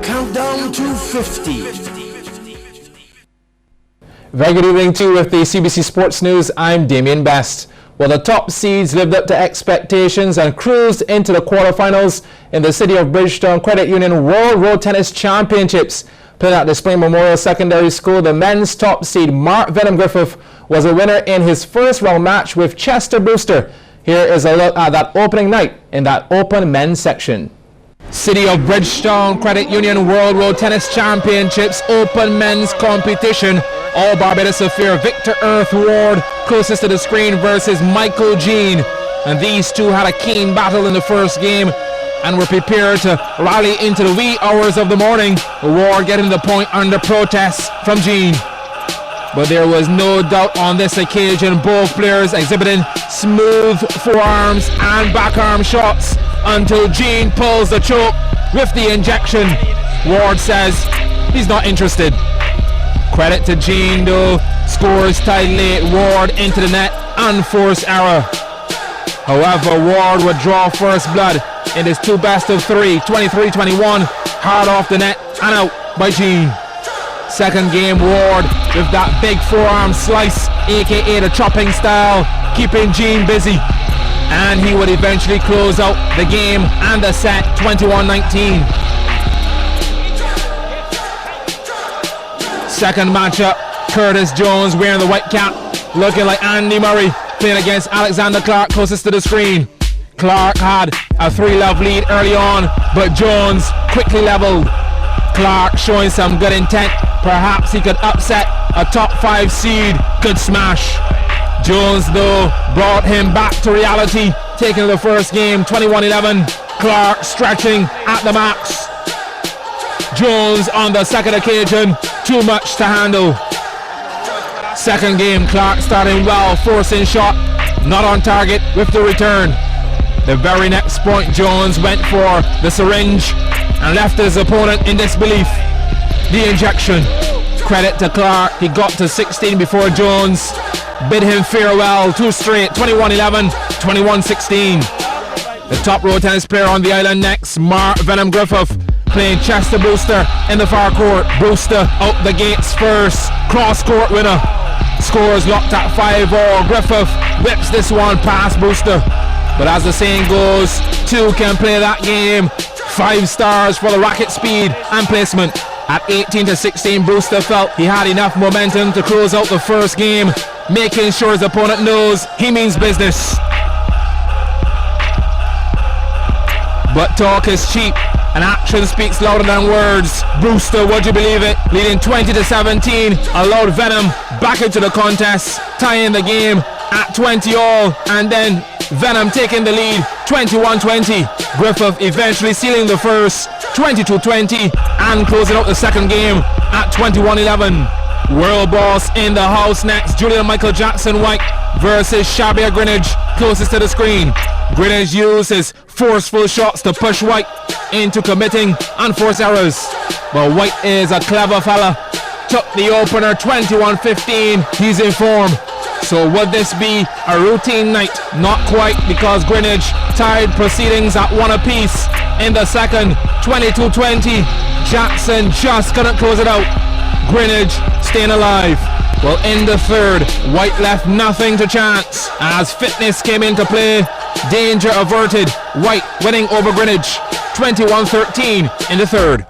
Countdown to 50. Very good evening to you with the CBC Sports News. I'm Damien Best. Well, the top seeds lived up to expectations and cruised into the quarterfinals in the City of Bridgetown Credit Union World Road Tennis Championships. Played at Display Memorial Secondary School, the men's top seed Mark Venom Griffith was a winner in his first round match with Chester Brewster. Here is a look at that opening night in that open men's section. City of Bridgetown Credit Union World Road Tennis Championships Open Men's Competition. All Barbados affair. Victor Earth Ward closest to the screen versus Michael Jean. And these two had a keen battle in the first game and were prepared to rally into the wee hours of the morning. Ward getting the point under protest from Jean. But there was no doubt on this occasion, both players exhibiting smooth forearms and backarm shots until Jean pulls the choke with the injection. Ward says he's not interested. Credit to Jean though, scores tied late, Ward into the net, unforced error. However, Ward would draw first blood in his two best of three, 23-21, hard off the net and out by Jean. Second game, Ward with that big forearm slice, aka the chopping style, keeping Jean busy. And he would eventually close out the game and the set 21-19. Second matchup, Curtis Jones wearing the white cap, looking like Andy Murray, playing against Alexander Clark closest to the screen. Clark had a 3-love lead early on, but Jones quickly leveled. Clark showing some good intent. Perhaps he could upset a top 5 seed. Good smash. Jones though brought him back to reality, taking the first game 21-11. Clark stretching at the max. Jones on the second occasion, too much to handle. Second game, Clark starting well, forcing shot, not on target with the return. The very next point, Jones went for the syringe and left his opponent in disbelief. The injection. Credit to Clark, he got to 16 before Jones bid him farewell. Two straight, 21-11, 21-16. The top row tennis player on the island next, Mark Venom Griffith, playing Chester Brewster in the far court. Brewster out the gates first, cross court winner. Scores locked at 5-all. Griffith whips this one past Brewster. But as the saying goes, two can play that game. 5 stars for the racket speed and placement. At 18-16, Brewster felt he had enough momentum to close out the first game, making sure his opponent knows he means business. But talk is cheap and action speaks louder than words. Brewster, would you believe it, leading 20-17, allowed Venom back into the contest, tying the game at 20-all, and then Venom taking the lead 21-20. Griffith eventually sealing the first 22-20 and closing out the second game at 21-11. World boss in the house next, Julian Michael Jackson White versus Shabir Greenidge closest to the screen. Greenidge used his forceful shots to push White into committing unforced errors. But White is a clever fella. Took the opener 21-15. He's in form. So would this be a routine night? Not quite, because Greenidge tied proceedings at 1 apiece in the second, 22-20. Jackson just couldn't close it out. Greenidge staying alive. Well, in the third, White left nothing to chance as fitness came into play. Danger averted. White winning over Greenidge 21-13 in the third.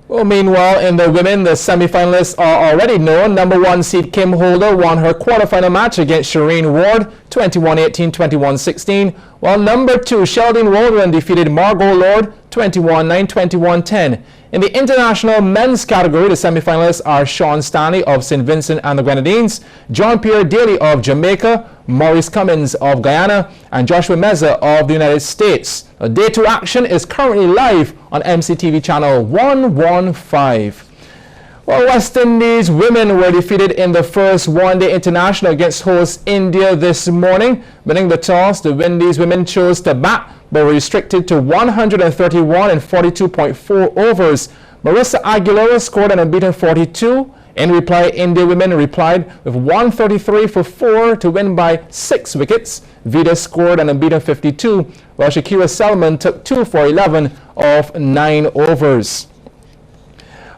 Well, meanwhile, in the women, the semi-finalists are already known. Number 1 seed Kim Holder won her quarterfinal match against Shireen Ward, 21-18, 21-16, while number 2 Sheldon Waldron defeated Margot Lord, 21-9, 21-10. In the international men's category, the semi-finalists are Sean Stanley of St. Vincent and the Grenadines, John Pierre Daly of Jamaica, Maurice Cummins of Guyana, and Joshua Meza of the United States. Day 2 action is currently live on MCTV channel 115. Well, West Indies women were defeated in the first one-day international against host India this morning. Winning the toss, the Windies women chose to bat but were restricted to 131 and 42.4 overs. Marissa Aguilera scored an unbeaten 42. In reply, India women replied with 133 for 4 to win by 6 wickets. Vida scored an unbeaten 52, while Shakira Selman took 2 for 11 off 9 overs.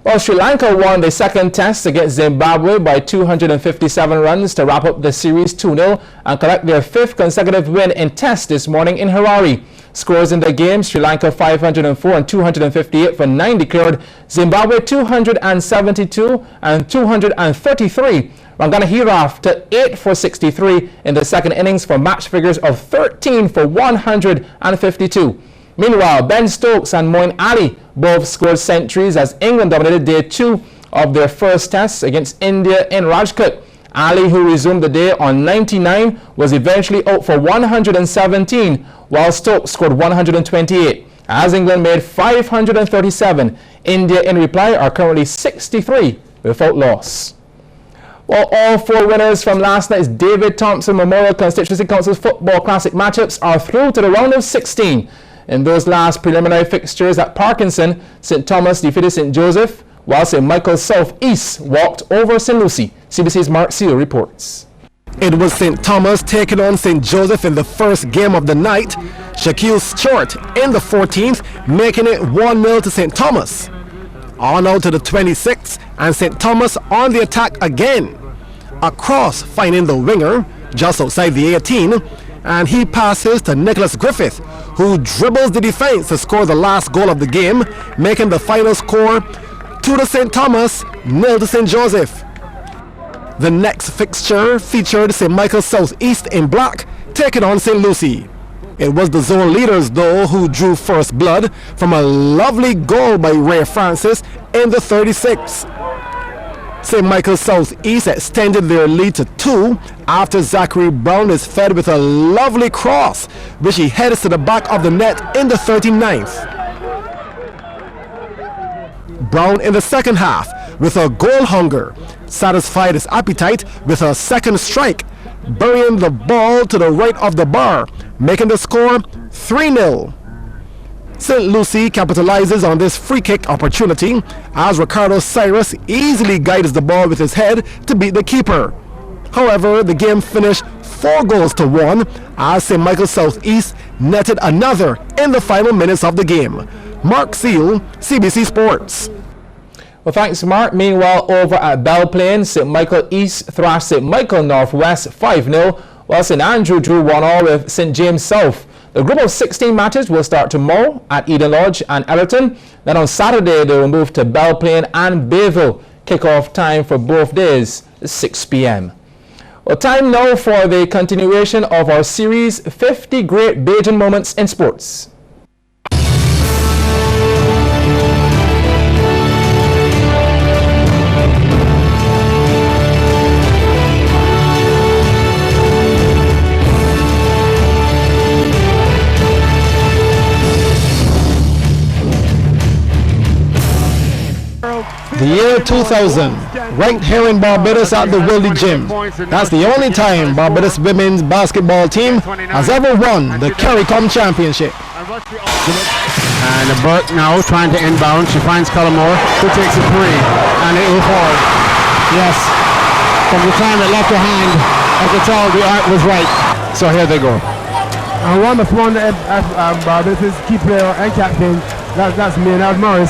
Well, Sri Lanka won the second test against Zimbabwe by 257 runs to wrap up the series 2-0 and collect their 5th consecutive win in test this morning in Harare. Scores in the game: Sri Lanka 504 and 258 for 9 declared, Zimbabwe 272 and 233. Ranganahiraf to 8 for 63 in the second innings for match figures of 13 for 152. Meanwhile, Ben Stokes and Moeen Ali both scored centuries as England dominated day 2 of their first test against India in Rajkot. Ali, who resumed the day on 99, was eventually out for 117, while Stokes scored 128. As England made 537, India in reply are currently 63 without loss. Well, all 4 winners from last night's David Thompson Memorial Constituency Council's Football Classic matchups are through to the round of 16. In those last preliminary fixtures at Parkinson, St. Thomas defeated St. Joseph, while St. Michael's South East walked over St. Lucie. CBC's Mark Seal reports. It was St. Thomas taking on St. Joseph in the first game of the night. Shaquille Stewart in the 14th, making it 1-0 to St. Thomas. On out to the 26th, and St. Thomas on the attack again. A cross finding the winger just outside the 18, and he passes to Nicholas Griffith, who dribbles the defense to score the last goal of the game, making the final score 2 to St. Thomas, 0 to St. Joseph. The next fixture featured St. Michael's South East in black taking on St. Lucie. It was the zone leaders, though, who drew first blood from a lovely goal by Ray Francis in the 36th. St. Michael's South East extended their lead to 2 after Zachary Brown is fed with a lovely cross, which he heads to the back of the net in the 39th. Brown in the second half, with a goal hunger, satisfied his appetite with a second strike, burying the ball to the right of the bar, making the score 3-0. St. Lucie capitalizes on this free kick opportunity as Ricardo Cyrus easily guides the ball with his head to beat the keeper. However, the game finished 4 goals to 1 as St. Michael's South East netted another in the final minutes of the game. Mark Seal, CBC Sports. Well, thanks, Mark. Meanwhile, over at Belle Plaine, St. Michael East thrashed St. Michael Northwest 5-0, while St. Andrew drew 1-1 with St. James South. The group of 16 matches will start tomorrow at Eden Lodge and Ellerton. Then on Saturday, they will move to Belle Plaine and Bayville. Kickoff time for both days is 6 p.m. Well, time now for the continuation of our series, 50 Great Bajan Moments in Sports. The year 2000, right here in Barbados at the Wildy Gym. That's the only time Barbados women's basketball team has ever won the CARICOM Championship. And Burke now trying to inbound. She finds Cullimore, who takes a 3, and it will fall. Yes, from the time it left her hand, I could tell the art was right. So here they go. And one of Barbados' key player and captain, that's me, and that's Morris.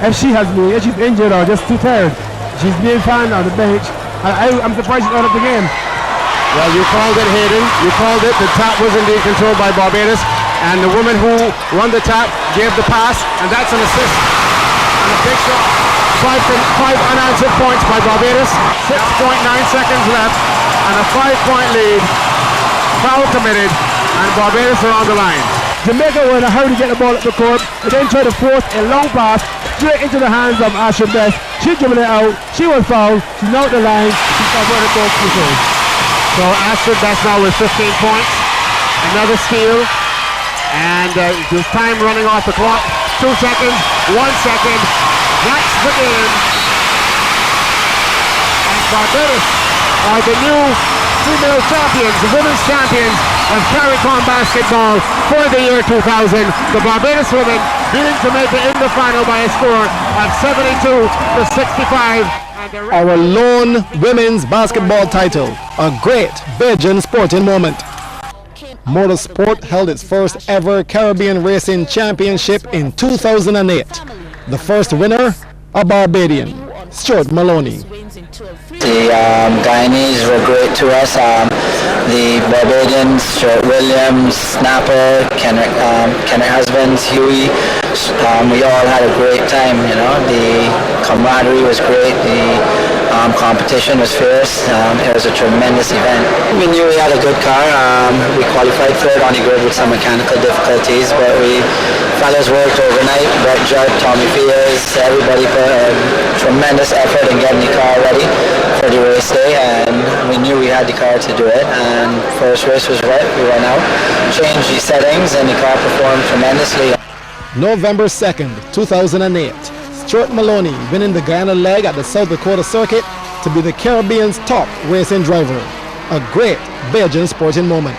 If she's injured or just too tired, she's being found on the bench. I'm surprised she's out of the game. Well, you called it, Hayden. You called it. The tap was indeed controlled by Barbados, and the woman who won the tap gave the pass, and that's an assist. And a big shot. 5 unanswered points by Barbados. 6.9 seconds left, and a 5-point lead. Foul committed, and Barbados are on the line. Jamaica were in a hurry to get the ball up the court, and then tried to force a long pass straight into the hands of Asher Best. She dribbling it out. She was fouled. She's now at the line. She's got where the goal control. So Asher Best now with 15 points. Another steal. And there's time running off the clock. 2 seconds. 1 second. That's the game. And Barbados are the new female champions, the women's champions of CARICOM basketball for the year 2000. The Barbados women beating Jamaica in the final by a score of 72 to 65. our lone women's basketball title, a great Belgian sporting moment. Motorsport held its first ever Caribbean Racing Championship in 2008. The first winner, a Barbadian, Stuart Maloney. The Guyanese were great to us. The Barbadians, Stuart Williams, Snapper, Kenneth Husbands, Huey, we all had a great time, you know. The camaraderie was great. The competition was fierce. It was a tremendous event. We knew we had a good car. We qualified third on the grid with some mechanical difficulties, but fellas worked overnight. Brett Judd, Tommy Fears, everybody put a tremendous effort in getting the car ready for the race day, and we knew we had the car to do it. And first race was wet. We went out, changed the settings, and the car performed tremendously. November 2nd, 2008. Stuart Maloney winning the Guyana leg at the South Dakota circuit to be the Caribbean's top racing driver. A great Belgian sporting moment.